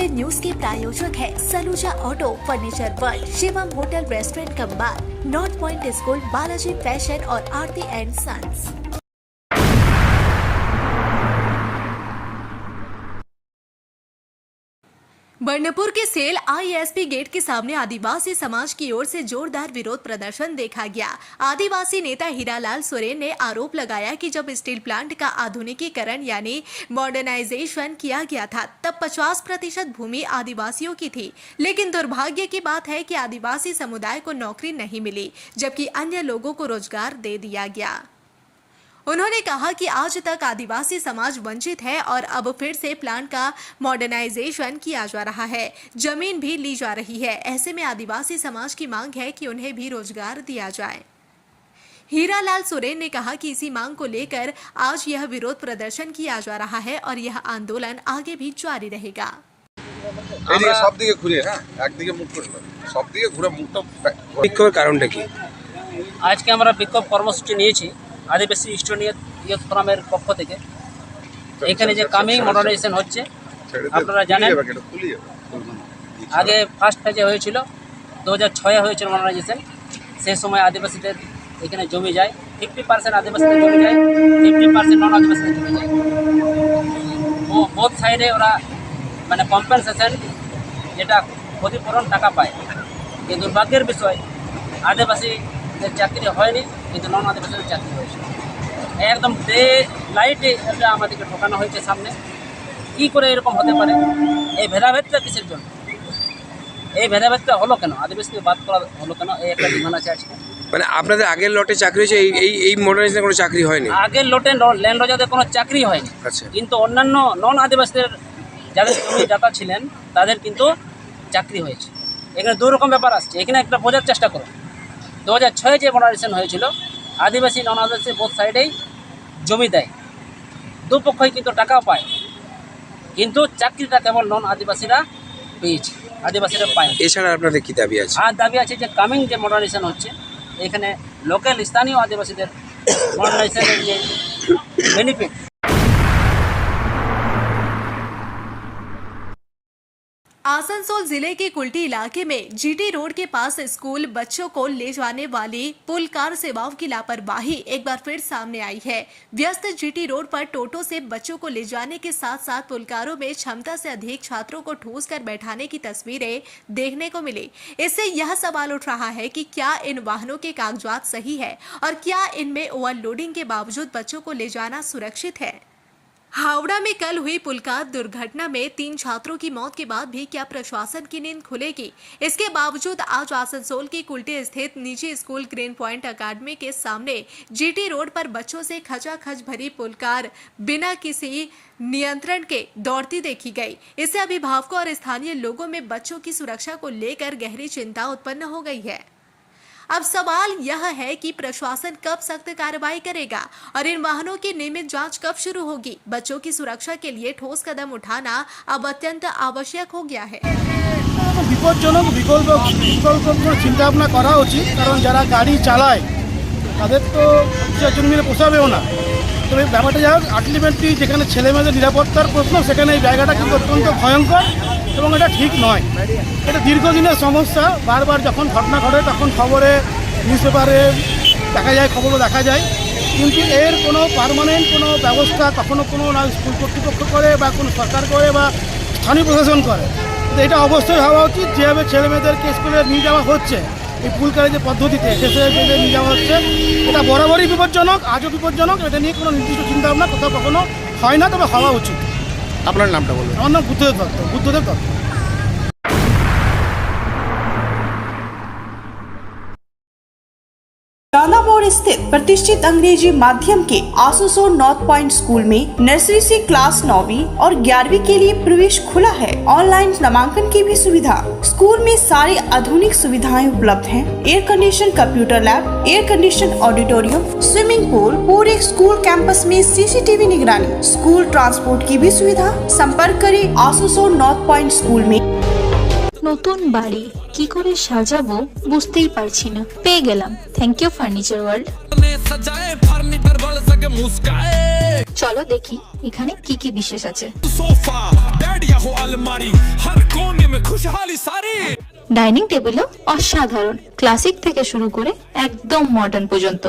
N news के प्रायोजक है Saluja auto, furniture world, Shivam hotel restaurant cum bar, north point school, Balaji fashion और Aarti and sons. Burnpur के सेल आईएसपी गेट के सामने आदिवासी समाज की ओर से जोरदार विरोध प्रदर्शन देखा गया। आदिवासी नेता हीरालाल सोरेन ने आरोप लगाया कि जब स्टील प्लांट का आधुनिकीकरण यानी मॉडर्नाइजेशन किया गया था तब 50% भूमि आदिवासियों की थी, लेकिन दुर्भाग्य की बात है कि आदिवासी समुदाय को नौकरी नहीं मिली जबकि अन्य लोगों को रोजगार दे दिया गया। उन्होंने कहा कि आज तक आदिवासी समाज वंचित है और अब फिर से प्लांट का मॉडर्नाइजेशन किया जा रहा है, जमीन भी ली जा रही है। ऐसे में आदिवासी समाज की मांग है कि उन्हें भी रोजगार दिया जाए। हीरालाल सोरेन ने कहा कि इसी मांग को लेकर आज यह विरोध प्रदर्शन किया जा रहा है और यह आंदोलन आगे भी जारी रहेगा। आज के हमारा विक्षोभ কর্মসূচি নিয়েছি আদিবাসী স্টুডেন্ট ইয়ুথ ফোরামের পক্ষ থেকে। এখানে যে কামিং মডার্নাইজেশন হচ্ছে আপনারা জানেন, আগে ফার্স্ট ফেজে হয়েছিল 2006 হয়েছিল মডার্নাইজেশন। সেই সময় আদিবাসীদের এখানে জমি যায় 50% আদিবাসীদের জমি যায়, 50% নন আদিবাসীদের জমি যায়। ও বোথ সাইডে ওরা মানে কম্পেনসেশন যেটা ক্ষতিপূরণ টাকা পায়। কিন্তু দুর্ভাগ্যের বিষয় আদিবাসী চাকরি হয়নি, কিন্তু নন আদিবাসীদের চাকরি হয়েছে। একদম ডে লাইটে এটা আমাদেরকে ঠকানো হয়েছে সামনে। কী করে এরকম হতে পারে? এই ভেদাভেদটা কিসের জন্য? এই ভেদাভেদটা হলো কেন? আদিবাসীকে বাদ করা হলো কেন? এই একটা ডিমান্ড আছে আজকে। মানে আপনাদের আগের লটে চাকরি হয়েছে, এই মডার্নাইজেশনে কোনো চাকরি হয়নি? আগের লটে ল্যান্ড রজাদের কোনো চাকরি হয়নি। আচ্ছা। কিন্তু অন্যান্য নন আদিবাসীদের যাদের জমি দাতা ছিলেন তাদের কিন্তু চাকরি হয়েছে। এখানে দু রকম ব্যাপার আসছে। এখানে একটা বোঝার চেষ্টা করো, 2006 যে মডার্নাইজেশন হয়েছিল আদিবাসী নন আদিবাসী বোথ সাইডেই জমি দেয়, দুপক্ষই কিন্তু টাকাও পায়, কিন্তু চাকরিটা কেবল নন আদিবাসীরা পেয়েছে, আদিবাসীরা পায়। এছাড়া আপনাদের কি দাবি আছে? আর দাবি আছে যে কামিং যে মডার্নাইজেশন হচ্ছে এখানে লোকাল স্থানীয় আদিবাসীদের মডার্নাইজেশনের যে বেনিফিট। आसनसोल जिले के कुल्टी इलाके में जीटी रोड के पास स्कूल बच्चों को ले जाने वाली पुल कार सेवाओं की लापरवाही एक बार फिर सामने आई है। व्यस्त जीटी रोड पर टोटो से बच्चों को ले जाने के साथ साथ पुलकारों में क्षमता से अधिक छात्रों को ठूस कर बैठाने की तस्वीरें देखने को मिली। इससे यह सवाल उठ रहा है कि क्या इन वाहनों के कागजात सही है और क्या इनमें ओवरलोडिंग के बावजूद बच्चों को ले जाना सुरक्षित है। हावड़ा में कल हुई पुलकार दुर्घटना में 3 छात्रों की मौत के बाद भी क्या प्रशासन की नींद खुलेगी? इसके बावजूद आज आसनसोल की कुल्टी स्थित निजी स्कूल ग्रीन पॉइंट अकादमी के सामने जीटी रोड पर बच्चों से खचाखच भरी पुलकार बिना किसी नियंत्रण के दौड़ती देखी गई। इससे अभिभावकों और स्थानीय लोगों में बच्चों की सुरक्षा को लेकर गहरी चिंता उत्पन्न हो गई है। अब सवाल यह है कि प्रशासन कब सख्त कार्रवाई करेगा और इन वाहनों की नियमित जांच कब शुरू होगी। बच्चों की सुरक्षा के लिए ठोस कदम उठाना अब अत्यंत आवश्यक हो गया है। বিপজ্জনক বিকল্প চিন্তা ভাবনা করা উচিত, কারণ যারা গাড়ি চালায় তাদের তো জন্য মিলে পোষাবেও না। তবে ব্যাপারটা যা হোক, আলটিমেটলি যেখানে ছেলেমেয়েদের নিরাপত্তার প্রশ্ন সেখানে এই জায়গাটা কিন্তু অত্যন্ত ভয়ঙ্কর এবং এটা ঠিক নয়। এটা দীর্ঘদিনের সমস্যা। বারবার যখন ঘটনা ঘটে তখন খবরে নিউজ পেপারে দেখা যায়, খবরও দেখা যায়, কিন্তু এর কোনো পার্মানেন্ট কোনো ব্যবস্থা কখনো কোনো না স্কুল কর্তৃপক্ষ করে বা কোনো সরকার করে বা স্থানীয় প্রশাসন করে। তো এটা অবশ্যই হওয়া উচিত। যেভাবে ছেলেমেয়েদেরকে স্কুলে নিয়ে যাওয়া হচ্ছে এই পুলকারের যে পদ্ধতিতে দেশে নিয়ে যাওয়া হচ্ছে, এটা বরাবরই বিপজ্জনক, আজও বিপজ্জনক। এটা নিয়ে কোনো নির্দিষ্ট চিন্তাভাবনা কোথাও কখনো হয় না, তবে হওয়া উচিত। আপনার নামটা বলুন। আমার নাম বুদ্ধদেব দত্ত। मोड़ स्थित प्रतिष्ठित अंग्रेजी माध्यम के आसनसोल नॉर्थ पॉइंट स्कूल में नर्सरी से क्लास 9वीं और 11वीं के लिए प्रवेश खुला है। ऑनलाइन नामांकन की भी सुविधा। स्कूल में सारी आधुनिक सुविधाएं उपलब्ध हैं। Air condition computer lab, air condition auditorium, swimming pool, पूरे स्कूल कैंपस में सीसीटीवी निगरानी, स्कूल ट्रांसपोर्ट की भी सुविधा। संपर्क करें आसनसोल नॉर्थ पॉइंट स्कूल में। নতুন বাড়ি কি করে সাজাবো বুঝতেই পারছি না, পেয়ে গেলাম থ্যাংক ইউ ফার্নিচার ওয়ার্ল্ড। চলো দেখি এখানে কি কি বিশেষ আছে। सोफा बैठिया हो अलमारी हर कोने में खुशहाली सारी। ডাইনিং টেবিলও অসাধারণ, ক্লাসিক থেকে শুরু করে একদম মডার্ন পর্যন্ত।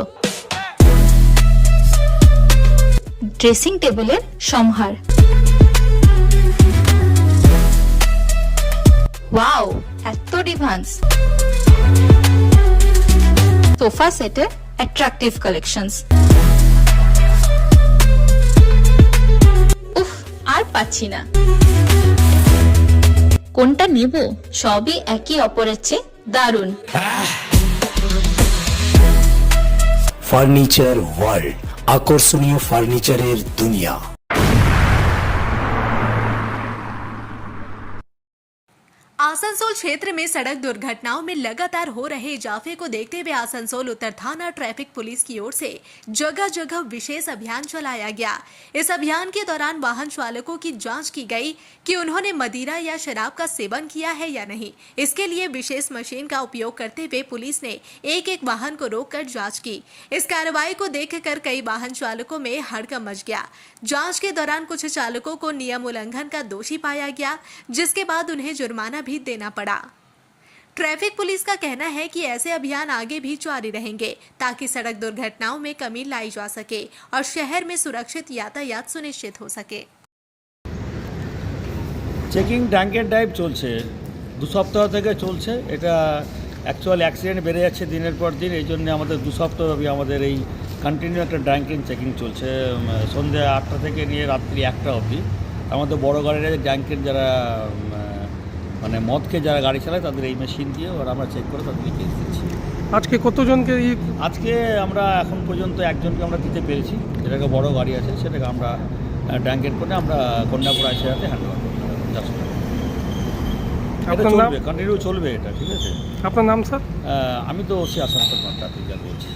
ড্রেসিং টেবিলের সম্ভার, ওয়াও এত ডিভান্স। সোফা সেটের অ্যাট্রাকটিভ কালেকশনস, উফ আর পাচ্ছি না, কোনটা নেব? সবই একে অপরের চেয়ে দারুণ। ফার্নিচার ওয়ার্ল্ড, আকর্ষণীয় ফার্নিচারের দুনিয়া। आसनसोल क्षेत्र में सड़क दुर्घटनाओं में लगातार हो रहे इजाफे को देखते हुए आसनसोल उत्तर थाना ट्रैफिक पुलिस की ओर से जगह जगह विशेष अभियान चलाया गया। इस अभियान के दौरान वाहन चालकों की जांच की गई कि उन्होंने मदिरा या शराब का सेवन किया है या नहीं। इसके लिए विशेष मशीन का उपयोग करते हुए पुलिस ने एक एक वाहन को रोककर जांच की। इस कार्रवाई को देखकर कई वाहन चालकों में हड़कंप मच गया। जांच के दौरान कुछ चालकों को नियम उल्लंघन का दोषी पाया गया, जिसके बाद उन्हें जुर्माना भी देना पड़ा। ट्रैफिक पुलिस का कहना है कि ऐसे अभियान आगे भी जारी रहेंगे ताकि सड़क दुर्घटनाओं में कमी लाई जा सके और शहर में सुरक्षित यातायात सुनिश्चित हो सके। চেকিং ড্রাঙ্কের ড্রাইভ চলছে 2 সপ্তাহ থেকে চলছে। এটা অ্যাকচুয়াল অ্যাক্সিডেন্ট বেড়ে যাচ্ছে দিনের পর দিন, এই জন্য আমাদের 2 সপ্তাহব্যাপী আমাদের এই কন্টিনিউ একটা ড্রাঙ্কিং চেকিং চলছে। সন্ধ্যে 8টা থেকে নিয়ে রাত্রি 1টা অবধি আমাদের বড় গাড়ির ড্রাঙ্কের যারা মানে মদ খেয়ে যারা গাড়ি চালায় তাদের এই মেশিন দিয়ে ওরা আমরা চেক করে তাদেরকে কেস দিচ্ছি। আজকে কতজনকে আজকে আমরা এখন পর্যন্ত একজনকে আমরা দিতে পেরেছি, যেটাকে বড় গাড়ি আছে সেটাকে আমরা ড্রাঙ্কের করে আমরা কন্যাপুর আইসিআইতে হ্যান্ড ওভার করতে হবে। এটা চলবে, কন্টিনিউ চলবে এটা, ঠিক আছে। আপনার নাম স্যার? আমি তো ওসি আসানসোল ট্রাফিক জ্যাম বলছি।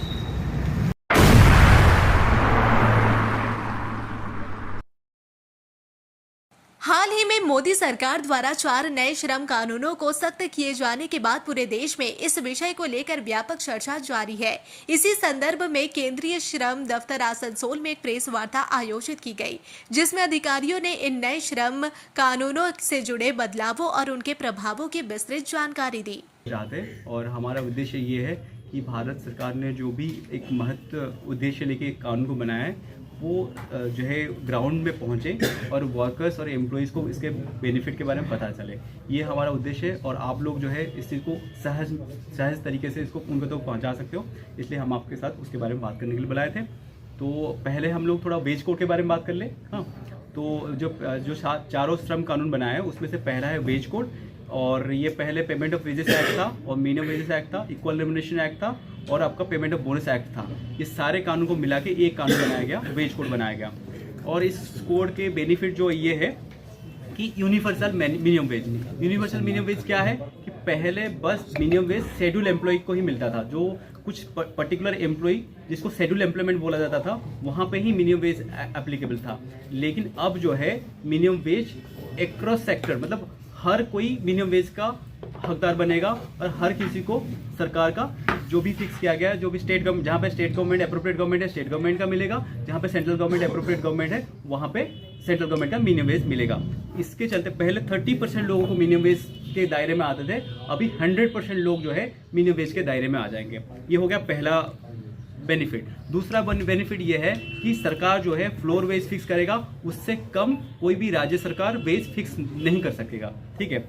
हाल ही में मोदी सरकार द्वारा 4 नए श्रम कानूनों को सख्त किए जाने के बाद पूरे देश में इस विषय को लेकर व्यापक चर्चा जारी है। इसी संदर्भ में केंद्रीय श्रम दफ्तर आसनसोल में एक प्रेस वार्ता आयोजित की गई, जिसमें अधिकारियों ने इन नए श्रम कानूनों से जुड़े बदलावों और उनके प्रभावों की विस्तृत जानकारी दी। और हमारा उद्देश्य ये है कि भारत सरकार ने जो भी एक महत्व उद्देश्य लेके एक कानून को बनाया है वो जो है ग्राउंड में पहुँचे और वर्कर्स और एम्प्लॉयज़ को इसके बेनिफिट के बारे में पता चले। ये हमारा उद्देश्य है और आप लोग जो है इस चीज़ को सहज तरीके से इसको उनको तो पहुँचा सकते हो, इसलिए हम आपके साथ उसके बारे में बात करने के लिए बुलाए थे। तो पहले हम लोग थोड़ा वेज कोड के बारे में बात कर ले। हाँ, तो जो चारों श्रम कानून बनाए हैं उसमें से पहला है वेज कोड, और ये पहले पेमेंट ऑफ वेजेस एक्ट था और मिनिमम वेजेस एक्ट था, इक्वल रेम्युनरेशन एक्ट था और आपका पेमेंट ऑफ बोनस एक्ट था। ये सारे कानून को मिला के एक कानून बनाया गया, वेज कोड बनाया गया। और इस कोड के बेनिफिट जो ये है कि universal minimum wage. Universal minimum wage क्या है कि पहले बस मिनिमम वेज शेड्यूल एम्प्लॉय को ही मिलता था, जो कुछ पर्टिकुलर एम्प्लॉय जिसको शेड्यूल एम्प्लॉयमेंट बोला जाता था वहाँ पे ही मिनिमम वेज एप्लीकेबल था। लेकिन अब जो है मिनिमम वेज एक्रॉस सेक्टर, मतलब हर कोई मिनिमम वेज का हकदार बनेगा और हर किसी को सरकार का जो भी फिक्स किया गया है, जो भी स्टेट गवर्नमेंट, जहाँ पे स्टेट गवर्नमेंट अप्रोप्रिएट गवर्नमेंट है स्टेट गवर्नमेंट का मिलेगा, जहाँ पे सेंट्रल गवर्नमेंट अप्रोप्रिएट गवर्नमेंट है वहाँ पे सेंट्रल गवर्नमेंट का मिनिमम वेज मिलेगा। इसके चलते पहले 30% लोगों को मिनिमम वेज के दायरे में आते थे, अभी 100% लोग जो है मिनिमम वेज के दायरे में आ जाएंगे। ये हो गया पहला बेनिफिट। दूसरा बेनिफिट ये है कि सरकार जो है फ्लोर वेज फिक्स करेगा, उससे कम कोई भी राज्य सरकार वेज फिक्स नहीं कर सकेगा। ठीक है।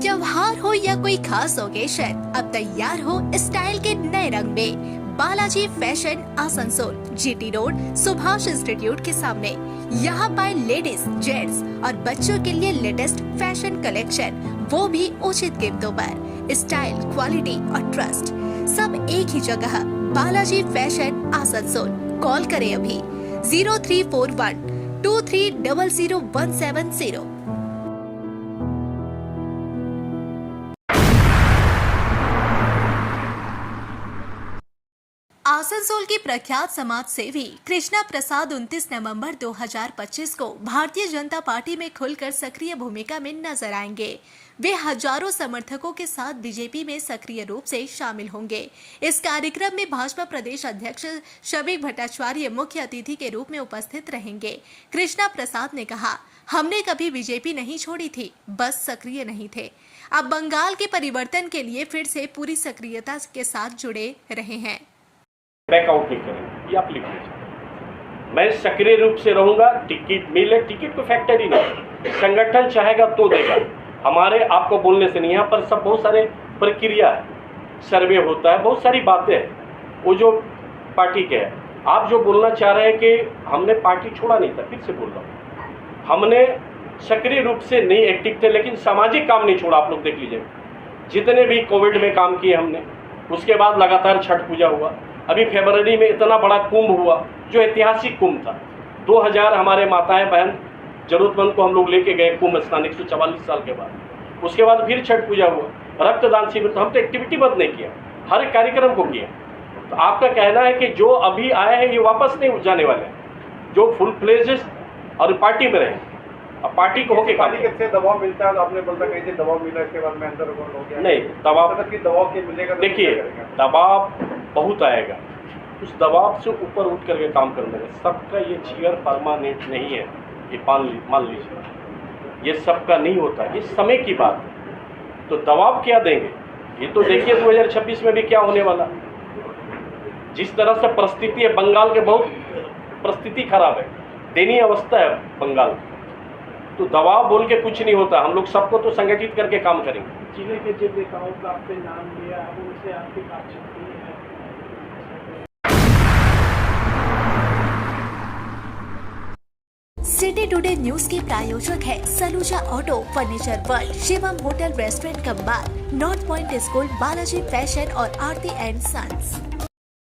त्योहार हो या कोई खास ओकेशन, अब तैयार हो स्टाइल के नए रंग में। Balaji fashion Asansol, GT road, Subhash institute के सामने। यहाँ पाए लेडीज, जेंट्स और बच्चों के लिए लेटेस्ट फैशन कलेक्शन, वो भी उचित कीमतों पर। स्टाइल, क्वालिटी और ट्रस्ट सब एक ही जगह। बालाजी फैशन आसनसोल। कॉल करें अभी 034123000170। आसनसोल आसनसोल के प्रख्यात समाज सेवी कृष्णा प्रसाद 29 नवंबर 2025 को भारतीय जनता पार्टी में खुलकर सक्रिय भूमिका में नजर आएंगे। वे हजारों समर्थकों के साथ बीजेपी में सक्रिय रूप से शामिल होंगे। इस कार्यक्रम में भाजपा प्रदेश अध्यक्ष शबीक भट्टाचार्य मुख्य अतिथि के रूप में उपस्थित रहेंगे। कृष्णा प्रसाद ने कहा, हमने कभी बीजेपी नहीं छोड़ी थी, बस सक्रिय नहीं थे। अब बंगाल के परिवर्तन के लिए फिर से पूरी सक्रियता के साथ जुड़े रहे हैं। बैकआउट नहीं करेंगे, ये आप लिख लीजिए। मैं सक्रिय रूप से रहूंगा। टिकट मिले, टिकट को फैक्टर ही नहीं, संगठन चाहेगा तो देगा। हमारे आपको बोलने से नहीं, यहाँ पर सब बहुत सारे प्रक्रिया है, सर्वे होता है, बहुत सारी बातें हैं। वो जो पार्टी के है, आप जो बोलना चाह रहे हैं कि हमने पार्टी छोड़ा नहीं था, फिर से बोल रहा हूँ, हमने सक्रिय रूप से नहीं एक्टिव थे, लेकिन सामाजिक काम नहीं छोड़ा। आप लोग देख लीजिए, जितने भी कोविड में काम किए हमने, उसके बाद लगातार छठ पूजा हुआ, अभी फरवरी में इतना बड़ा कुंभ हुआ जो ऐतिहासिक कुंभ था। 2000 हमारे माताएं बहन जरूरतमंद को हम लोग लेके गए कुंभ स्नान 144 साल के बाद। उसके बाद फिर छठ पूजा हुआ, रक्तदान शिविर, तो हम तो एक्टिविटी बंद नहीं किया, हर कार्यक्रम को किया। तो आपका कहना है कि जो अभी आए हैं ये वापस नहीं जाने वाले हैं, जो फुल फ्लेजेस और पार्टी में रहे, अब पार्टी को होके काम से दबाव मिलता है। तो आपने बोलता कहीं दबाव मिला, इसके बाद में अंदर हो गया नहीं, दबाव की दबाव के मिलेगा। देखिए, दबाव बहुत आएगा, उस दबाव से ऊपर उठ करके काम करने का। सबका ये चेयर परमानेंट नहीं है, ये मान लीजिए, ये सबका नहीं होता, ये समय की बात है। तो दबाव क्या देंगे, ये तो देखिए 2026 में भी क्या होने वाला। जिस तरह से परिस्थिति है बंगाल के, बहुत परिस्थिति खराब है, दयनीय अवस्था है बंगाल की। तो दबाव बोल के कुछ नहीं होता, हम लोग सबको तो संगठित करके काम करेंगे। जिले के जिन नेताओं का आपने नाम लिया, उनसे आपकी बातचीत हुई है? सिटी टुडे न्यूज के प्रायोजक है Saluja auto, furniture world, Shivam hotel, restaurant cum bar, north point school, Balaji fashion और आरती एंड सन्स।